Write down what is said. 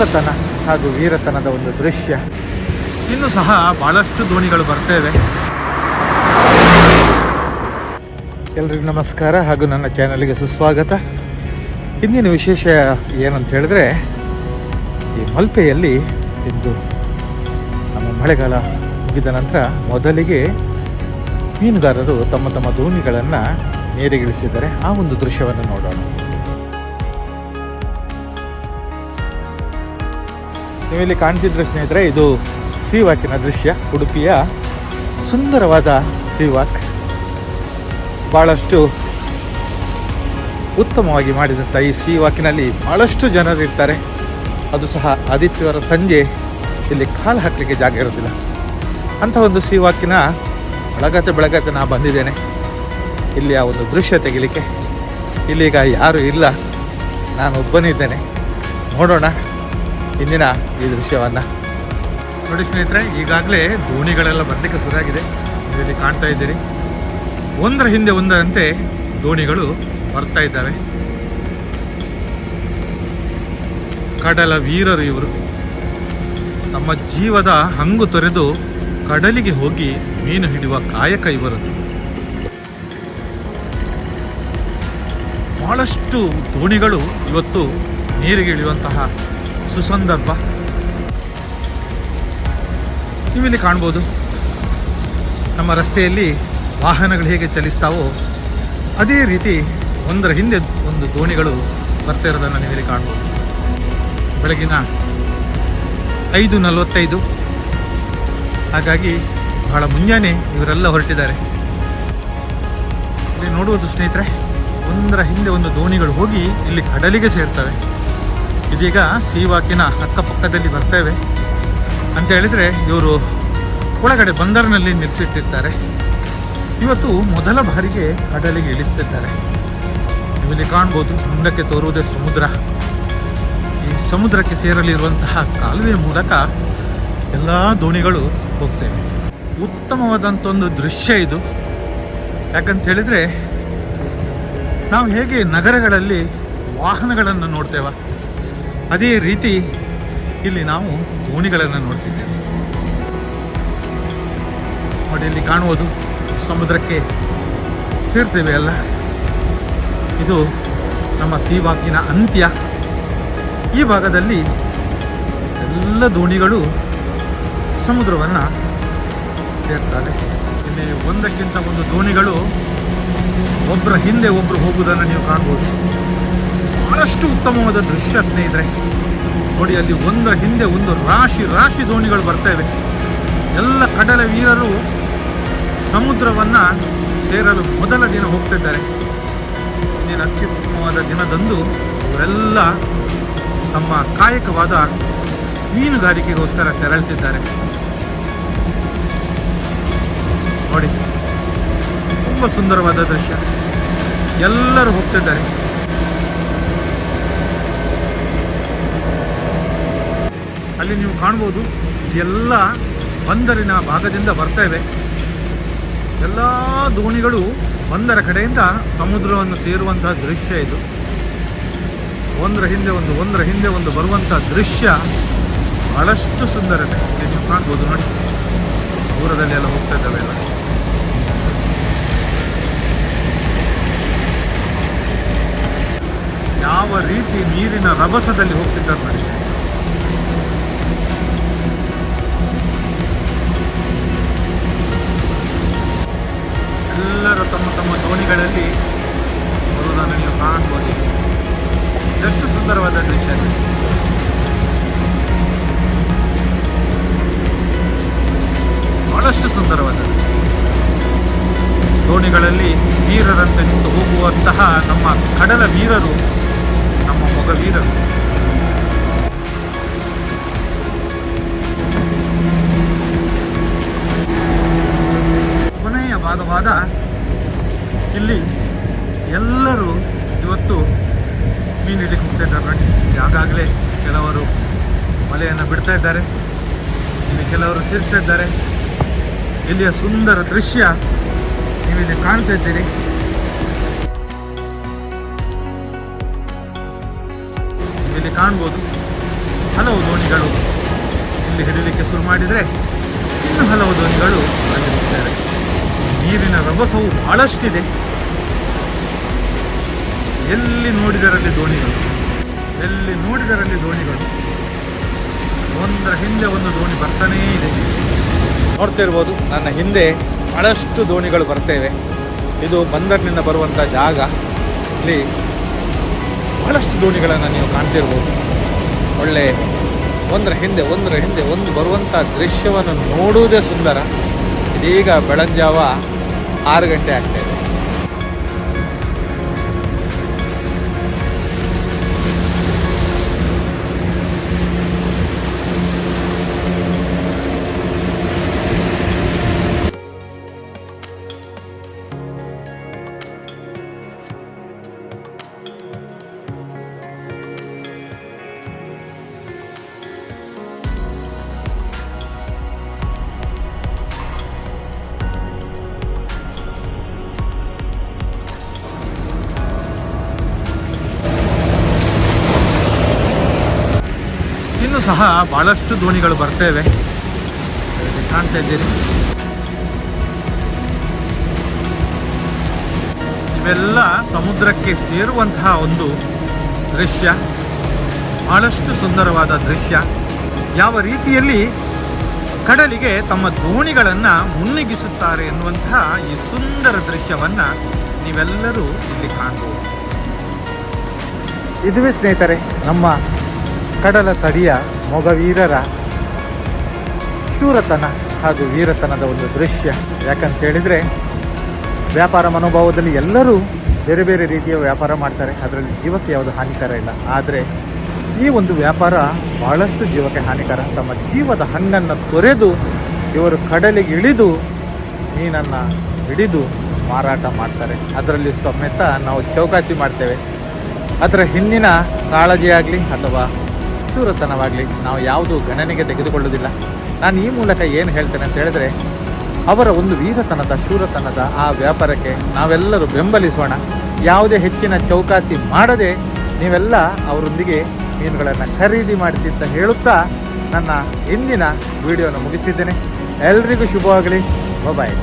ಶೂರತನ ಹಾಗೂ ವೀರತನದ ಒಂದು ದೃಶ್ಯ. ಇನ್ನು ಸಹ ಬಹಳಷ್ಟು ದೋಣಿಗಳು ಬರ್ತೇವೆ. ಎಲ್ರಿಗೂ ನಮಸ್ಕಾರ ಹಾಗೂ ನನ್ನ ಚಾನಲ್ಗೆ ಸುಸ್ವಾಗತ. ಇಂದಿನ ವಿಶೇಷ ಏನಂತ ಹೇಳಿದ್ರೆ, ಈ ಮಲ್ಪೆಯಲ್ಲಿ ಇಂದು ನಮ್ಮ ಮಳೆಗಾಲ ಮುಗಿದ ನಂತರ ಮೊದಲಿಗೆ ಮೀನುಗಾರರು ತಮ್ಮ ತಮ್ಮ ದೋಣಿಗಳನ್ನು ನೀರಿಗಿಳಿಸಿದ್ದಾರೆ. ಆ ಒಂದು ದೃಶ್ಯವನ್ನು ನೋಡೋಣ. ನೀವಿಲ್ಲಿ ಕಾಣ್ತಿದ್ರೆ ಸ್ನೇಹಿತರೆ, ಇದು ಸೀವಾಕಿನ ದೃಶ್ಯ. ಉಡುಪಿಯ ಸುಂದರವಾದ ಸೀವಾಕ್, ಭಾಳಷ್ಟು ಉತ್ತಮವಾಗಿ ಮಾಡಿದಂಥ ಈ ಸೀವಾಕಿನಲ್ಲಿ ಭಾಳಷ್ಟು ಜನರು ಇರ್ತಾರೆ. ಅದು ಸಹ ಆದಿತ್ಯವಾರ ಸಂಜೆ ಇಲ್ಲಿ ಕಾಲು ಹಾಕಲಿಕ್ಕೆ ಜಾಗ ಇರೋದಿಲ್ಲ. ಅಂಥ ಒಂದು ಸೀವಾಕಿನ ಬೆಳಗತ್ತೆ ನಾನು ಬಂದಿದ್ದೇನೆ ಇಲ್ಲಿ ಆ ಒಂದು ದೃಶ್ಯ ತೆಗಿಲಿಕ್ಕೆ. ಇಲ್ಲೀಗ ಯಾರೂ ಇಲ್ಲ, ನಾನು ಒಬ್ಬನಿದ್ದೇನೆ. ನೋಡೋಣ ಇಂದಿನ ಈ ದೃಶ್ಯವನ್ನು. ನೋಡಿ ಸ್ನೇಹಿತರೆ, ಈಗಾಗಲೇ ದೋಣಿಗಳೆಲ್ಲ ಬರಲಿಕ್ಕೆ ಶುರುವಾಗಿದೆ. ಇಲ್ಲಿ ಕಾಣ್ತಾ ಇದ್ದೀರಿ, ಒಂದರ ಹಿಂದೆ ಒಂದರಂತೆ ದೋಣಿಗಳು ಬರ್ತಾ ಇದ್ದಾವೆ. ಕಡಲ ವೀರರು ಇವರು. ತಮ್ಮ ಜೀವದ ಹಂಗು ತೊರೆದು ಕಡಲಿಗೆ ಹೋಗಿ ಮೀನು ಹಿಡಿಯುವ ಕಾಯಕ ಇವರದ್ದು. ಬಹಳಷ್ಟು ದೋಣಿಗಳು ಇವತ್ತು ನೀರಿಗೆ ಇಳಿಯುವಂತಹ ಸುಸಂದರ್ಭ. ನೀವಿಲ್ಲಿ ಕಾಣ್ಬೋದು, ನಮ್ಮ ರಸ್ತೆಯಲ್ಲಿ ವಾಹನಗಳು ಹೇಗೆ ಚಲಿಸ್ತಾವೋ ಅದೇ ರೀತಿ ಒಂದರ ಹಿಂದೆ ಒಂದು ದೋಣಿಗಳು ಬರ್ತಾ ಇರೋದನ್ನು ನೀವಿಲ್ಲಿ ಕಾಣ್ಬೋದು. ಬೆಳಗಿನ 5:45, ಹಾಗಾಗಿ ಬಹಳ ಮುಂಜಾನೆ ಇವರೆಲ್ಲ ಹೊರಟಿದ್ದಾರೆ. ಇಲ್ಲಿ ನೋಡುವುದು ಸ್ನೇಹಿತರೆ, ಒಂದರ ಹಿಂದೆ ಒಂದು ದೋಣಿಗಳು ಹೋಗಿ ಇಲ್ಲಿ ಕಡಲಿಗೆ ಸೇರ್ತವೆ. ಇದೀಗ ಸೀವಾಕಿನ ಅಕ್ಕಪಕ್ಕದಲ್ಲಿ ಬರ್ತೇವೆ ಅಂತ ಹೇಳಿದರೆ, ಇವರು ಒಳಗಡೆ ಬಂದರಿನಲ್ಲಿ ನಿಲ್ಲಿಸಿಟ್ಟಿರ್ತಾರೆ. ಇವತ್ತು ಮೊದಲ ಬಾರಿಗೆ ಕಡಲಿಗೆ ಇಳಿಸ್ತಿದ್ದಾರೆ. ನೀವಿಲ್ಲಿ ಕಾಣ್ಬೋದು, ಮುಂದಕ್ಕೆ ತೋರುವುದೇ ಸಮುದ್ರ. ಈ ಸಮುದ್ರಕ್ಕೆ ಸೇರಲಿರುವಂತಹ ಕಾಲುವೆ ಮೂಲಕ ಎಲ್ಲ ದೋಣಿಗಳು ಹೋಗ್ತೇವೆ. ಉತ್ತಮವಾದಂಥ ಒಂದು ದೃಶ್ಯ ಇದು. ಯಾಕಂತ ಹೇಳಿದರೆ, ನಾವು ಹೇಗೆ ನಗರಗಳಲ್ಲಿ ವಾಹನಗಳನ್ನು ನೋಡ್ತೇವೆ, ಅದೇ ರೀತಿ ಇಲ್ಲಿ ನಾವು ದೋಣಿಗಳನ್ನು ನೋಡ್ತಿದ್ದೇವೆ. ನೋಡಿ, ಇಲ್ಲಿ ಕಾಣುವುದು ಸಮುದ್ರಕ್ಕೆ ಸೇರ್ತೇವೆ ಅಲ್ಲ. ಇದು ನಮ್ಮ ಸೀವಾಕಿನ ಅಂತ್ಯ. ಈ ಭಾಗದಲ್ಲಿ ಎಲ್ಲ ದೋಣಿಗಳು ಸಮುದ್ರವನ್ನು ಸೇರ್ತಾರೆ. ಇಲ್ಲಿ ಒಂದಕ್ಕಿಂತ ಒಂದು ದೋಣಿಗಳು ಒಬ್ಬರ ಹಿಂದೆ ಒಬ್ಬರು ಹೋಗುವುದನ್ನು ನೀವು ಕಾಣ್ಬೋದು. ಬಹಳಷ್ಟು ಉತ್ತಮವಾದ ದೃಶ್ಯ ಸ್ನೇಹಿತರೆ. ನೋಡಿ, ಅಲ್ಲಿ ಒಂದರ ಹಿಂದೆ ಒಂದು ರಾಶಿ ದೋಣಿಗಳು ಬರ್ತೇವೆ. ಎಲ್ಲ ಕಡಲ ವೀರರು ಸಮುದ್ರವನ್ನು ಸೇರಲು ಮೊದಲ ದಿನ ಹೋಗ್ತಿದ್ದಾರೆ. ಇಂದಿನ ಅತ್ಯುತ್ತಮವಾದ ದಿನದಂದು ಇವರೆಲ್ಲ ತಮ್ಮ ಕಾಯಕವಾದ ಮೀನುಗಾರಿಕೆಗೋಸ್ಕರ ತೆರಳುತ್ತಿದ್ದಾರೆ. ನೋಡಿ, ತುಂಬ ಸುಂದರವಾದ ದೃಶ್ಯ. ಎಲ್ಲರೂ ಹೋಗ್ತಿದ್ದಾರೆ. ಅಲ್ಲಿ ನೀವು ಕಾಣ್ಬೋದು, ಎಲ್ಲ ಬಂದರಿನ ಭಾಗದಿಂದ ಬರ್ತೇವೆ. ಎಲ್ಲ ದೋಣಿಗಳು ಬಂದರ ಕಡೆಯಿಂದ ಸಮುದ್ರವನ್ನು ಸೇರುವಂತಹ ದೃಶ್ಯ ಇದು. ಒಂದರ ಹಿಂದೆ ಒಂದು ಬರುವಂಥ ದೃಶ್ಯ ಬಹಳಷ್ಟು ಸುಂದರತೆ. ಇಲ್ಲಿ ನೀವು ಕಾಣ್ಬೋದು, ನೋಡಿ, ದೂರದಲ್ಲಿ ಎಲ್ಲ ಹೋಗ್ತಾ ಇದ್ದಾವೆ ಎಲ್ಲ. ಯಾವ ರೀತಿ ನೀರಿನ ರಭಸದಲ್ಲಿ ಹೋಗ್ತಿದ್ದಾರೆ ನೋಡಿ. ಎಲ್ಲರೂ ತಮ್ಮ ತಮ್ಮ ದೋಣಿಗಳಲ್ಲಿ ಬರುವುದನ್ನು ನೀವು ಕಾಣ್ಬೋದು. ಎಷ್ಟು ಸುಂದರವಾದ ದೃಶ್ಯ. ಬಹಳಷ್ಟು ಸುಂದರವಾದ ದೋಣಿಗಳಲ್ಲಿ ವೀರರಂತೆ ನಿಂತು ಹೋಗುವಂತಹ ನಮ್ಮ ಕಡಲ ವೀರರು, ನಮ್ಮ ಮೊಗ ವೀರರು. ಕೊನೆಯ ಭಾಗವಾದ ಇಲ್ಲಿ ಎಲ್ಲರೂ ಇವತ್ತು ಮೀನು ಹಿಡಿಲಿಕ್ಕೆ ಹೋಗ್ತಾ ಇದ್ದಾರೆ ನೋಡಿ. ಆಗಾಗಲೇ ಕೆಲವರು ಮಲೆಯನ್ನು ಬಿಡ್ತಾ ಇದ್ದಾರೆ, ಇಲ್ಲಿ ಕೆಲವರು ತಿರ್ತಾ ಇದ್ದಾರೆ. ಇಲ್ಲಿಯ ಸುಂದರ ದೃಶ್ಯ ನೀವಿಲ್ಲಿ ಕಾಣ್ತಾ ಇದ್ದೀರಿ. ಇಲ್ಲಿ ಕಾಣ್ಬೋದು ಹಲವು ದೋಣಿಗಳು ಇಲ್ಲಿ ಹಿಡಿಲಿಕ್ಕೆ ಶುರು ಮಾಡಿದರೆ ಇನ್ನು ಹಲವು ದೋಣಿಗಳು ಅಲ್ಲಿ ಹೋಗ್ತಾರೆ. ನೀರಿನ ರಭಸವು ಬಹಳಷ್ಟಿದೆ. ಎಲ್ಲಿ ನೋಡಿದರಲ್ಲಿ ದೋಣಿಗಳು, ಎಲ್ಲಿ ನೋಡಿದರಲ್ಲಿ ದೋಣಿಗಳು, ಒಂದರ ಹಿಂದೆ ಒಂದು ದೋಣಿ ಬರ್ತಾನೇ ಇದೆ. ನೋಡ್ತಿರ್ಬೋದು ನನ್ನ ಹಿಂದೆ ಬಹಳಷ್ಟು ದೋಣಿಗಳು ಬರ್ತೇವೆ. ಇದು ಬಂದರಿನಿಂದ ಬರುವಂಥ ಜಾಗ. ಇಲ್ಲಿ ಬಹಳಷ್ಟು ದೋಣಿಗಳನ್ನು ನೀವು ಕಾಣ್ತಿರ್ಬೋದು. ಒಳ್ಳೆ ಒಂದರ ಹಿಂದೆ ಒಂದು ಬರುವಂಥ ದೃಶ್ಯವನ್ನು ನೋಡುವುದೇ ಸುಂದರ. ಇದೀಗ ಬೆಳಂಜಾವ 6 ಗಂಟೆ ಆಗ್ತಾಯಿದೆ. ಇನ್ನೂ ಸಹ ಬಹಳಷ್ಟು ದೋಣಿಗಳು ಬರ್ತೇವೆ, ಕಾಣ್ತಾ ಇದ್ದೀರಿ. ಇವೆಲ್ಲ ಸಮುದ್ರಕ್ಕೆ ಸೇರುವಂತಹ ಒಂದು ದೃಶ್ಯ, ಬಹಳಷ್ಟು ಸುಂದರವಾದ ದೃಶ್ಯ. ಯಾವ ರೀತಿಯಲ್ಲಿ ಕಡಲಿಗೆ ತಮ್ಮ ದೋಣಿಗಳನ್ನು ಮುನ್ನುಗ್ಗಿಸುತ್ತಾರೆ ಎನ್ನುವಂತಹ ಈ ಸುಂದರ ದೃಶ್ಯವನ್ನು ನೀವೆಲ್ಲರೂ ಇಲ್ಲಿ ಕಾಣಬಹುದು. ಇದುವೇ ಸ್ನೇಹಿತರೆ ನಮ್ಮ ಕಡಲ ತಡಿಯ ಮೊಗವೀರರ ಶೂರತನ ಹಾಗೂ ವೀರತನದ ಒಂದು ದೃಶ್ಯ. ಯಾಕಂತ ಹೇಳಿದರೆ ವ್ಯಾಪಾರ ಮನೋಭಾವದಲ್ಲಿ ಎಲ್ಲರೂ ಬೇರೆ ಬೇರೆ ರೀತಿಯ ವ್ಯಾಪಾರ ಮಾಡ್ತಾರೆ, ಅದರಲ್ಲಿ ಜೀವಕ್ಕೆ ಯಾವುದು ಹಾನಿಕರ ಇಲ್ಲ. ಆದರೆ ಈ ಒಂದು ವ್ಯಾಪಾರ ಬಹಳಷ್ಟು ಜೀವಕ್ಕೆ ಹಾನಿಕರ. ತಮ್ಮ ಜೀವದ ಹಣ್ಣನ್ನು ತೊರೆದು ಇವರು ಕಡಲಿಗೆ ಇಳಿದು ಮೀನನ್ನು ಹಿಡಿದು ಮಾರಾಟ ಮಾಡ್ತಾರೆ. ಅದರಲ್ಲಿ ಸಮೇತ ನಾವು ಚೌಕಾಸಿ ಮಾಡ್ತೇವೆ. ಅದರ ಹಿಂದಿನ ಕಾಳಜಿಯಾಗಲಿ ಅಥವಾ ಶೂರತನವಾಗಲಿ ನಾವು ಯಾವುದು ಗಣನೆಗೆ ತೆಗೆದುಕೊಳ್ಳುವುದಿಲ್ಲ. ನಾನು ಈ ಮೂಲಕ ಏನು ಹೇಳ್ತೇನೆ ಅಂತ ಹೇಳಿದ್ರೆ, ಅವರ ಒಂದು ವೀರತನದ ಶೂರತನದ ಆ ವ್ಯಾಪಾರಕ್ಕೆ ನಾವೆಲ್ಲರೂ ಬೆಂಬಲಿಸೋಣ. ಯಾವುದೇ ಹೆಚ್ಚಿನ ಚೌಕಾಸಿ ಮಾಡದೆ ನೀವೆಲ್ಲ ಅವರೊಂದಿಗೆ ಮೀನುಗಳನ್ನು ಖರೀದಿ ಮಾಡ್ತಿ ಅಂತ ಹೇಳುತ್ತಾ ನನ್ನ ಇಂದಿನ ವಿಡಿಯೋನ ಮುಗಿಸಿದ್ದೇನೆ. ಎಲ್ರಿಗೂ ಶುಭವಾಗಲಿ. ಬಾಯ್.